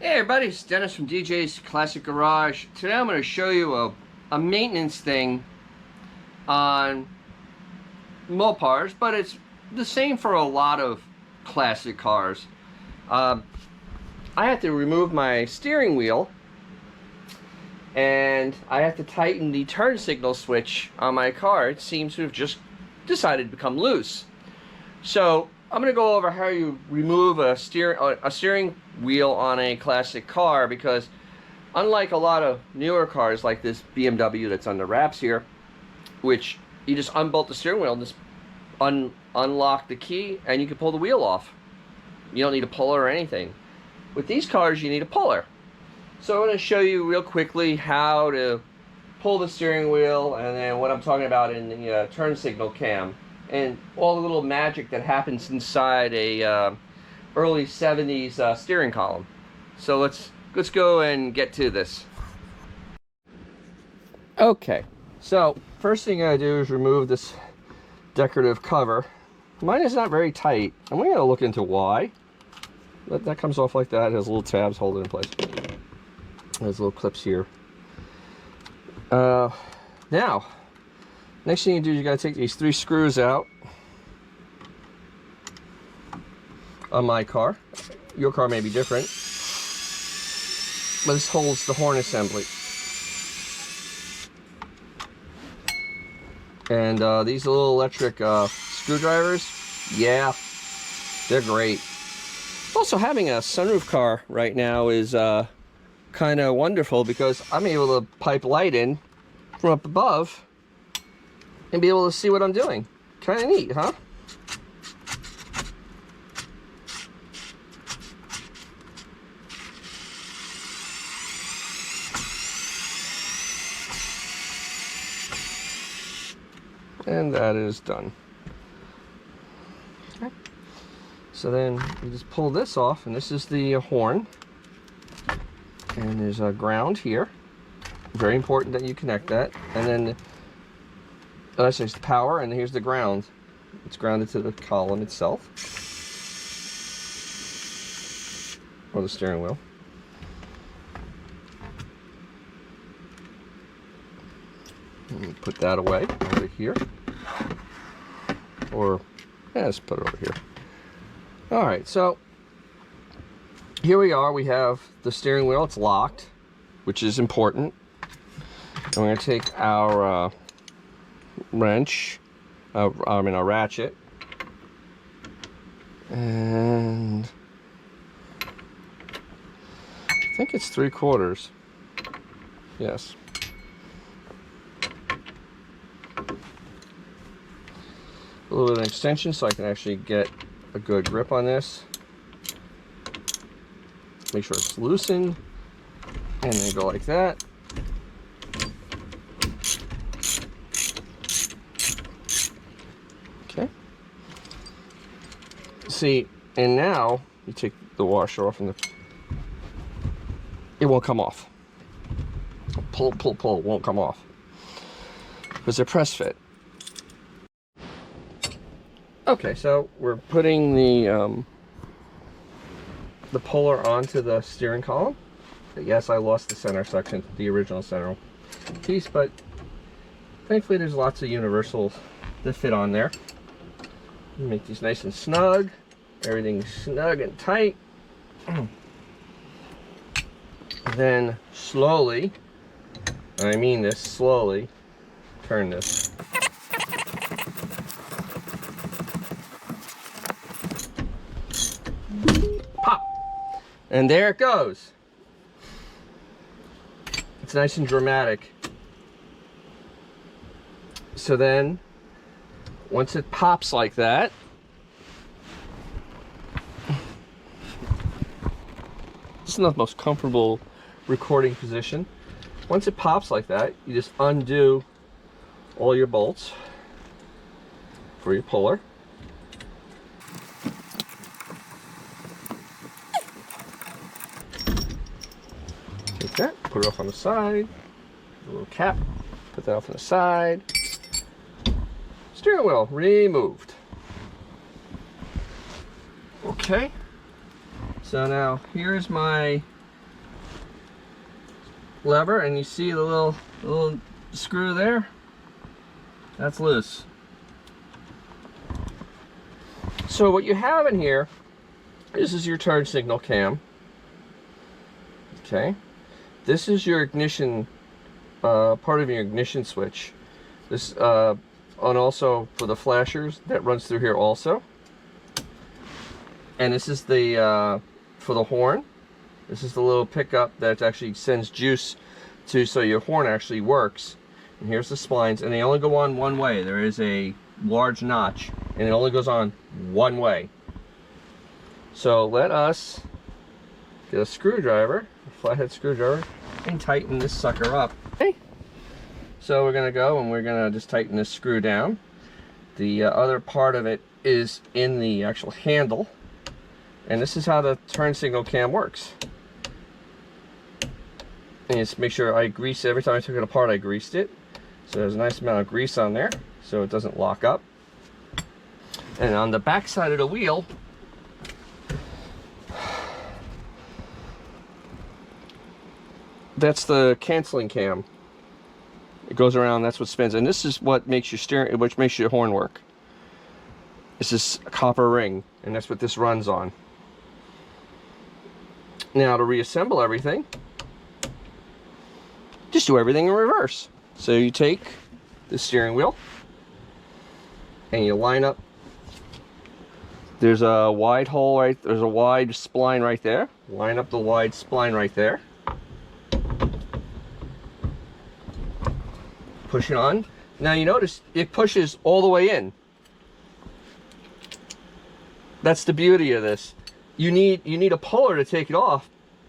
Hey everybody, it's Dennis from DJ's Classic Garage. Today I'm going to show you a maintenance thing on Mopars, but it's the same for a lot of classic cars. I have to remove my steering wheel, and I have to tighten the turn signal switch on my car. It seems to have just decided to become loose. So I'm going to go over how you remove a steering wheel on a classic car, because unlike a lot of newer cars like this BMW that's on the wraps here, which you just unbolt the steering wheel and just unlock the key and you can pull the wheel off. You don't need a puller or anything. With these cars you need a puller. So I'm going to show you real quickly how to pull the steering wheel, and then what I'm talking about in the turn signal cam, and all the little magic that happens inside a early 70s steering column. So let's go and get to this. Okay, so first thing I do is remove this decorative cover. Mine is not very tight, and we're going to look into why. That comes off like that. It has little tabs holding it in place. There's little clips here. Now, next thing you do is you got to take these 3 screws out on my car. Your car may be different, but this holds the horn assembly. And these little electric screwdrivers, yeah, they're great. Also, having a sunroof car right now is kind of wonderful, because I'm able to pipe light in from up above and be able to see what I'm doing. Kind of neat, huh? And that is done. Okay. So then you just pull this off, and this is the horn. And there's a ground here. Very important that you connect that. And then that's just power, and here's the ground. It's grounded to the column itself, or the steering wheel. And put that away over here, or yeah, let's put it over here. All right, so here we are. We have the steering wheel. It's locked, which is important. And we're going to take our wrench, our ratchet, and I think it's 3/4. Yes. A little bit of an extension so I can actually get a good grip on this. Make sure it's loosened, and then go like that. Okay. See, and now you take the washer off, and it won't come off. Pull, pull, pull, it won't come off because they're press fit. Okay, so we're putting the puller onto the steering column. Yes, I lost the center section, the original center piece, but thankfully there's lots of universals that fit on there. Make these nice and snug. Everything's snug and tight. Then slowly, and I mean this, slowly, turn this. Pop! And there it goes. It's nice and dramatic. So then, once it pops like that, this is not the most comfortable recording position. Once it pops like that, you just undo all your bolts for your puller. Take that, put it off on the side, a little cap, put that off on the side. Steering wheel removed. Okay, so now here's my lever, and you see the little screw there? That's loose. So what you have in here, this is your turn signal cam. Okay. This is your ignition, part of your ignition switch. This, and also for the flashers, that runs through here also. And this is the, for the horn. This is the little pickup that actually sends juice to, so your horn actually works. And here's the splines, and they only go on one way. There is a large notch, and it only goes on one way. So let us get a screwdriver, a flathead screwdriver, and tighten this sucker up. Okay. So we're gonna go and we're gonna just tighten this screw down. The other part of it is in the actual handle, and this is how the turn signal cam works. And just make sure I grease it. Every time I took it apart, I greased it. So there's a nice amount of grease on there, so it doesn't lock up. And on the back side of the wheel, that's the canceling cam. It goes around, that's what spins. And this is what makes your steering, which makes your horn work. This is a copper ring, and that's what this runs on. Now to reassemble everything, just do everything in reverse. So you take the steering wheel and you line up. There's a wide hole right, there's a wide spline right there. Line up the wide spline right there. Push it on. Now you notice it pushes all the way in. That's the beauty of this. You need a puller to take it off,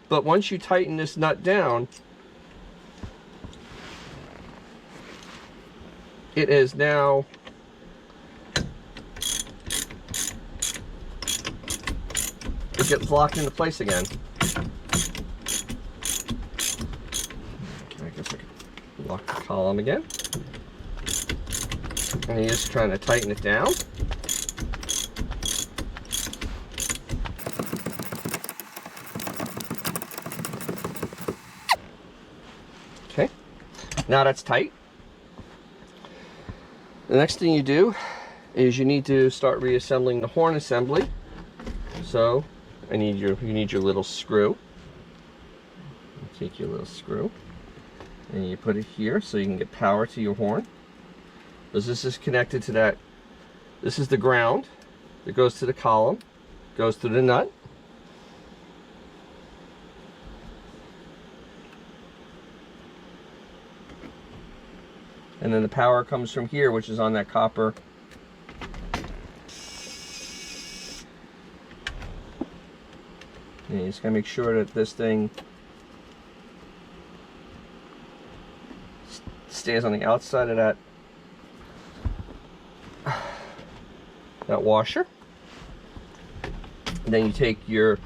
but once you tighten this nut down, it is now it gets locked into place again. Okay, I guess I can lock the column again. And you're just trying to tighten it down. Okay, now that's tight. The next thing you do is you need to start reassembling the horn assembly. So you need your little screw. Take your little screw and you put it here so you can get power to your horn. Because this is connected to that. This is the ground that goes to the column, goes to the nut. And then the power comes from here, which is on that copper. And you just gotta make sure that this thing stays on the outside of that washer. And then you take your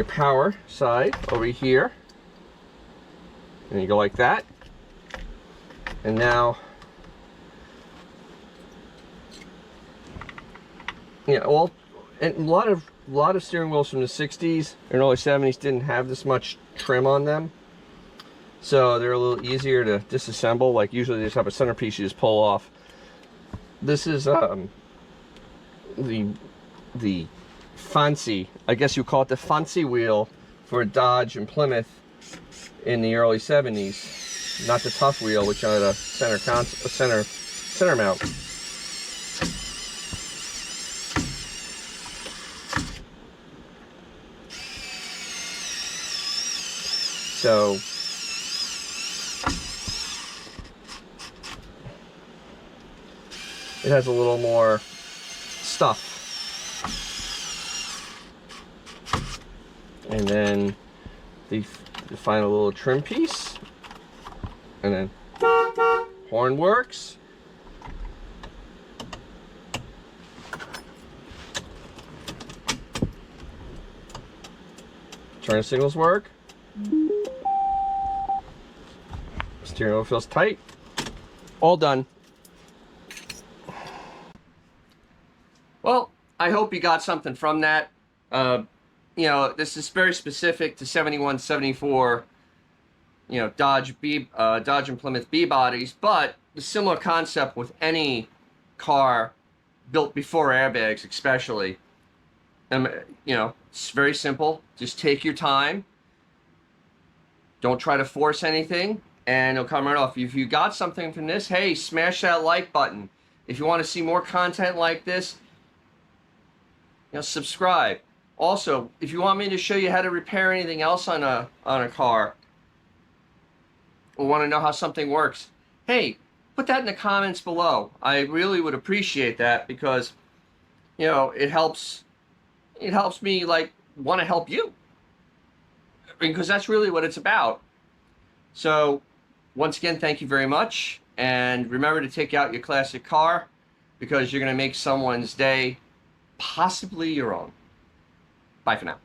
power side over here, and you go like that. And now, yeah, well, and a lot of steering wheels from the 60s and early 70s didn't have this much trim on them, so they're a little easier to disassemble. Like usually they just have a centerpiece you just pull off. This is the fancy, I guess you call it the fancy wheel for Dodge and Plymouth in the early 70s. Not the tough wheel, which had a center mount. So it has a little more stuff. And then the final little trim piece. And then horn works. Turn signals work. Steering wheel feels tight. All done. Well, I hope you got something from that. You know, this is very specific to 71, 74 Dodge and Plymouth B bodies, but the similar concept with any car built before airbags, especially. It's very simple. Just take your time. Don't try to force anything, and it'll come right off. If you got something from this, hey, smash that like button. If you want to see more content like this, subscribe. Also, if you want me to show you how to repair anything else on a car, or want to know how something works, hey, put that in the comments below. I really would appreciate that, because it helps me want to help you, because that's really what it's about. So once again, thank you very much, and remember to take out your classic car, because you're going to make someone's day, possibly your own. Bye for now.